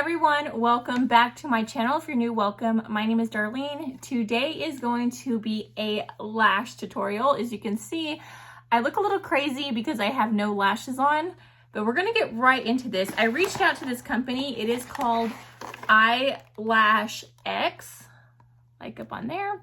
everyone, welcome back to my channel. If you're new, welcome. My name is Darlene. Today is going to be a lash tutorial. As you can see, I look a little crazy because I have no lashes on, but we're gonna get right into this. I reached out to this company. It is called ILashX, like up on there.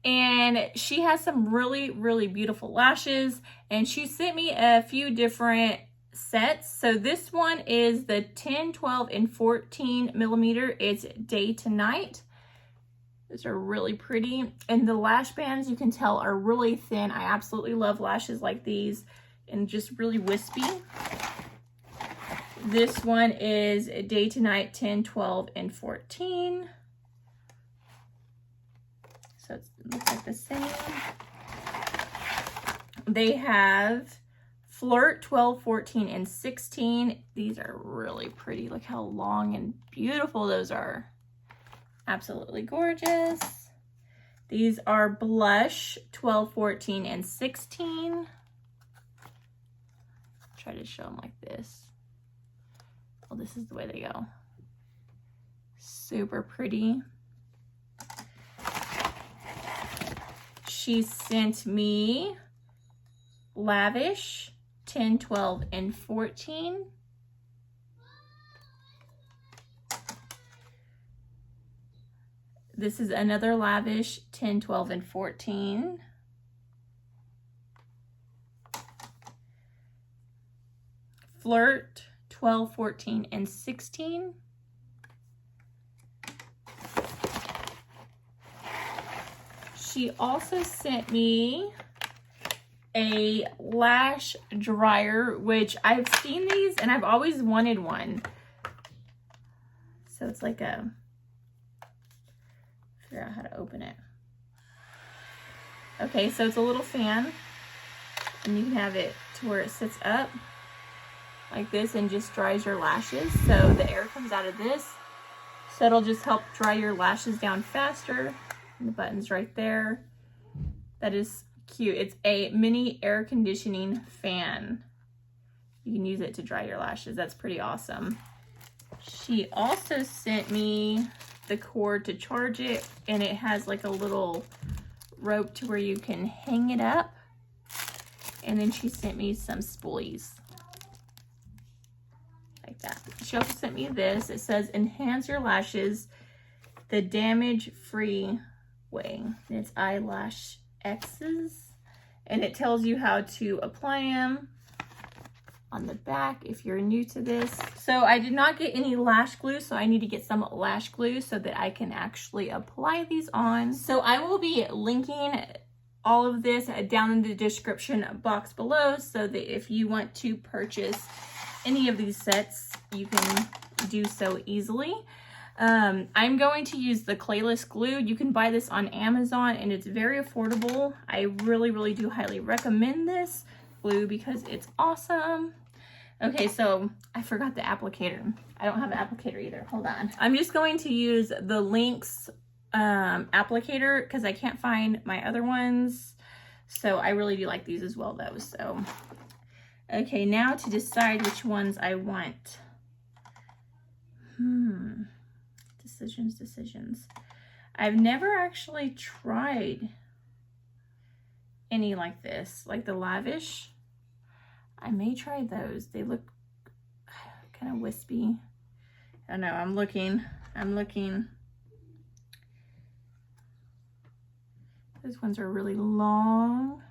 And she has some really beautiful lashes, and she sent me a few different sets. So this one is the 10, 12, and 14 millimeter. It's day to night. Those are really pretty. And the lash bands, you can tell, are really thin. I absolutely love lashes like these and just really wispy. This one is day to night, 10, 12, and 14. So it looks like the same. They have Flirt 12, 14, and 16. These are really pretty. Look how long and beautiful those are. Absolutely gorgeous. These are Blush 12, 14, and 16. Try to show them like this. Well, this is the way they go. Super pretty. She sent me Lavish 10, 12, and 14. This is another Lavish 10, 12, and 14. Flirt 12, 14, and 16. She also sent me a lash dryer, which I've seen these and I've always wanted one. So it's like a, figure out how to open it. Okay, so it's a little fan, and you can have it to where it sits up like this and just dries your lashes. So the air comes out of this, so it'll just help dry your lashes down faster. And the button's right there. That is cute. It's a mini air conditioning fan. You can use it to dry your lashes. That's pretty awesome. She also sent me the cord to charge it, and it has like a little rope to where you can hang it up. And then she sent me some spoolies like that. She also sent me this. It says enhance your lashes the damage-free way. It's ILashX's, and it tells you how to apply them on the back if you're new to this. So I did not get any lash glue, so I need to get some lash glue so that I can actually apply these on. So I will be linking all of this down in the description box below, so that if you want to purchase any of these sets, you can do so easily. I'm going to use the clayless glue. You can buy this on Amazon, and it's very affordable. I really do highly recommend this glue because it's awesome. Okay, so I forgot the applicator. I don't have an applicator either. Hold on. I'm just going to use the Lynx applicator because I can't find my other ones. So I really do like these as well though. So, okay, now to decide which ones I want. Decisions. I've never actually tried any like this, like the Lavish. I may try those. They look kind of wispy. I don't know. I'm looking. Those ones are really long.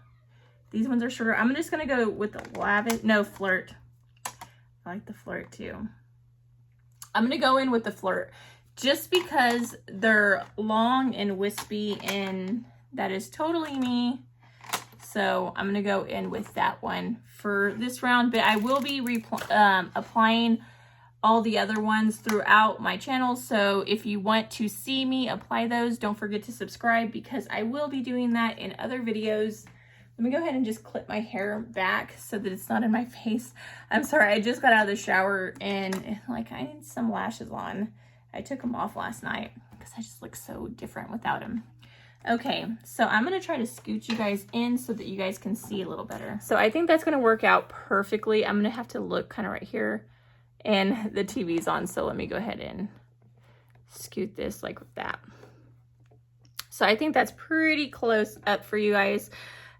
These ones are shorter. I'm just gonna go with the Lavish. No, Flirt. I like the Flirt too. I'm gonna go in with the Flirt just because they're long and wispy, and that is totally me. So I'm gonna go in with that one for this round, but I will be applying all the other ones throughout my channel. So if you want to see me apply those, don't forget to subscribe because I will be doing that in other videos. Let me go ahead and just clip my hair back so that it's not in my face. I'm sorry, I just got out of the shower and like I need some lashes on. I took them off last night because I just look so different without them. Okay, so I'm gonna try to scoot you guys in so that you guys can see a little better. So I think that's gonna work out perfectly. I'm gonna have to look kind of right here And the TV's on, so let me go ahead and scoot this like that. So I think that's pretty close up for you guys.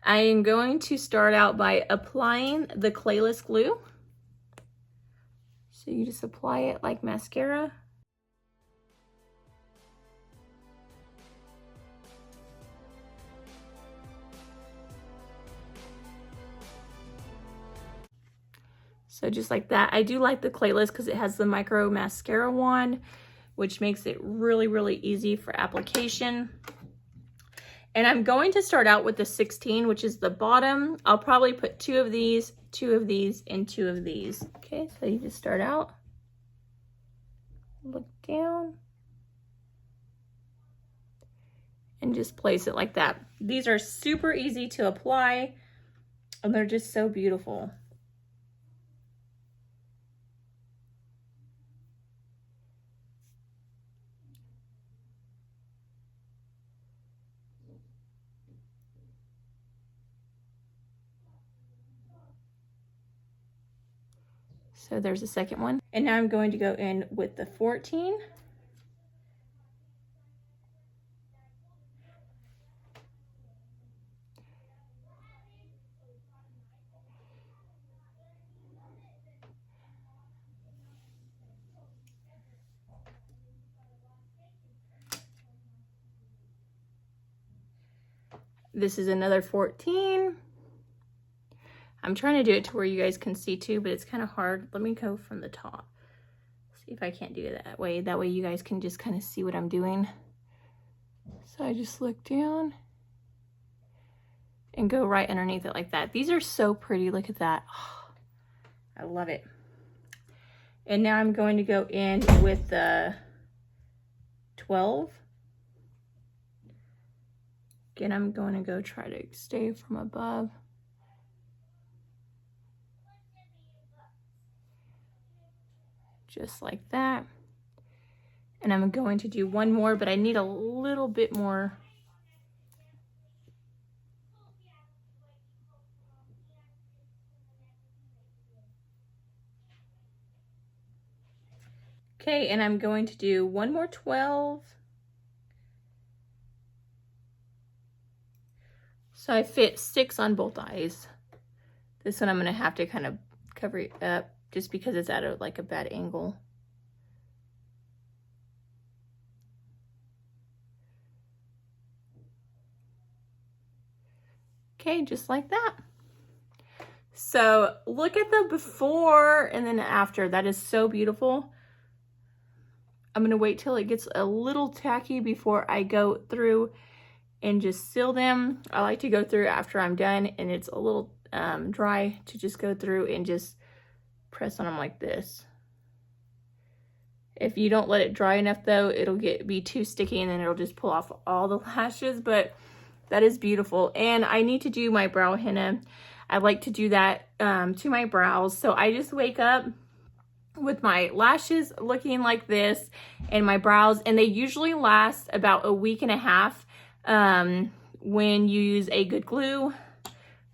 I am going to start out by applying the clayless glue. So you just apply it like mascara. So just like that. I do like the clayless because it has the micro mascara wand, which makes it really, really easy for application. And I'm going to start out with the 16, which is the bottom. I'll probably put 2 of these, 2 of these, and 2 of these. Okay, so you just start out, look down, and just place it like that. These are super easy to apply, and they're just so beautiful. So there's the second one. And now I'm going to go in with the 14. This is another 14. I'm trying to do it to where you guys can see too, but it's kind of hard. Let me go from the top. See if I can't do it that way. That way you guys can just kind of see what I'm doing. So I just look down and go right underneath it like that. These are so pretty. Look at that. Oh, I love it. And now I'm going to go in with the 12. Again, I'm going to go try to stay from above. Just like that. And I'm going to do one more, but I need a little bit more. Okay, and I'm going to do one more 12. So I fit 6 on both eyes. This one I'm gonna have to kind of cover it up just because it's at a bad angle. Okay, just like that. So look at the before and then after. That is so beautiful. I'm gonna wait till it gets a little tacky before I go through and just seal them. I like to go through after I'm done and it's a little dry to just go through and just press on them like this. If you don't let it dry enough though, it'll be too sticky and then it'll just pull off all the lashes, but that is beautiful. And I need to do my brow henna. I like to do that to my brows. So I just wake up with my lashes looking like this and my brows, and they usually last about a week and a half when you use a good glue.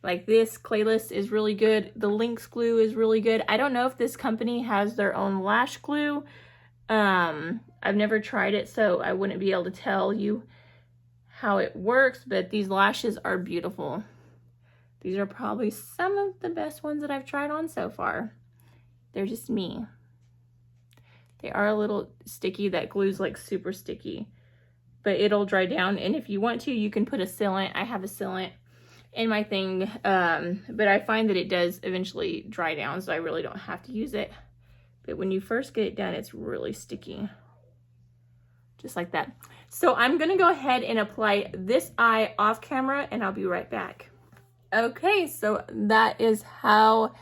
Like this clayless is really good. The Lynx glue is really good. I don't know if this company has their own lash glue. I've never tried it, so I wouldn't be able to tell you how it works, but these lashes are beautiful. These are probably some of the best ones that I've tried on so far. They're just me. They are a little sticky. That glue's like super sticky, but it'll dry down. And if you want to, you can put a sealant. I have a sealant in my thing, but I find that it does eventually dry down, so I really don't have to use it. But when you first get it done, it's really sticky. Just like that. So I'm gonna go ahead and apply this eye off camera and I'll be right back. Okay, so that is how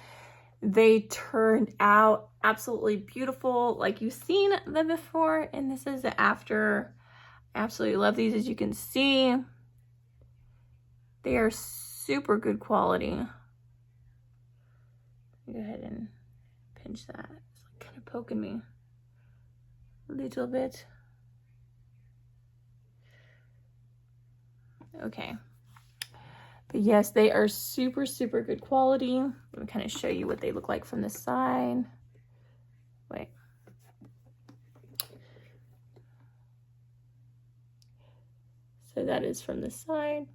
they turned out. Absolutely beautiful. Like you've seen them before, and this is the after. I absolutely love these. As you can see, they are super good quality. Go ahead and pinch that. It's like kind of poking me a little bit. Okay. But yes, they are super, super good quality. Let me kind of show you what they look like from the side. Wait. So that is from the side.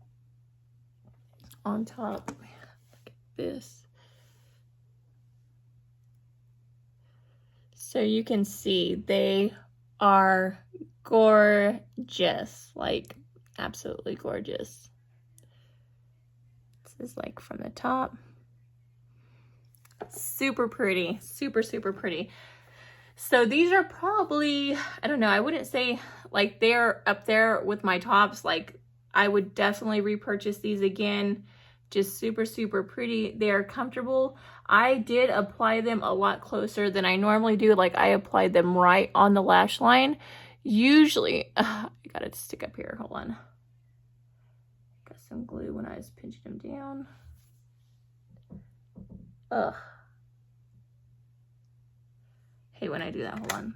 On top, look at this. So you can see they are gorgeous, like absolutely gorgeous. This is like from the top. Super pretty, super, super pretty. So these are probably, I don't know, I wouldn't say like they're up there with my tops. Like I would definitely repurchase these again. Just super, super pretty. They are comfortable. I did apply them a lot closer than I normally do. Like I applied them right on the lash line. Usually, I got it to stick up here. Hold on. Got some glue when I was pinching them down. Ugh. Hate when I do that. Hold on.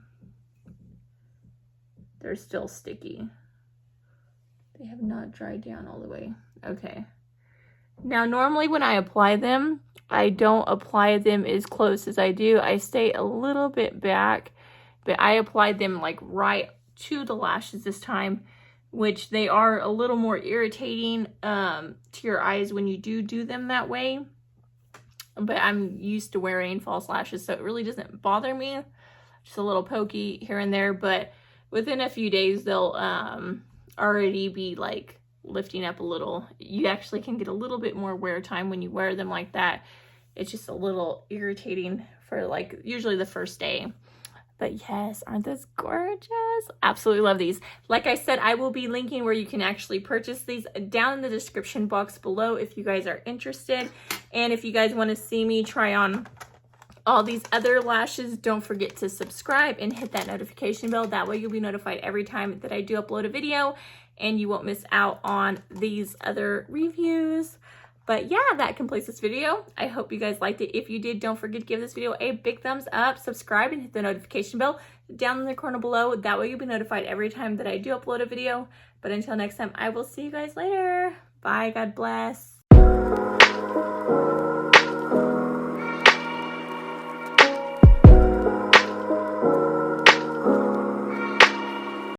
They're still sticky. They have not dried down all the way. Okay. Now, normally when I apply them, I don't apply them as close as I do. I stay a little bit back, but I applied them like right to the lashes this time, which they are a little more irritating to your eyes when you do them that way. But I'm used to wearing false lashes, so it really doesn't bother me. Just a little pokey here and there, but within a few days, they'll already be like lifting up a little. You actually can get a little bit more wear time when you wear them like that. It's just a little irritating for like usually the first day. But yes, aren't those gorgeous? Absolutely love these. Like I said, I will be linking where you can actually purchase these down in the description box below if you guys are interested. And if you guys want to see me try on all these other lashes, don't forget to subscribe and hit that notification bell. That way you'll be notified every time that I do upload a video and you won't miss out on these other reviews. But yeah, that completes this video. I hope you guys liked it. If you did, don't forget to give this video a big thumbs up, subscribe, and hit the notification bell down in the corner below. That way you'll be notified every time that I do upload a video. But until next time, I will see you guys later. Bye, God bless.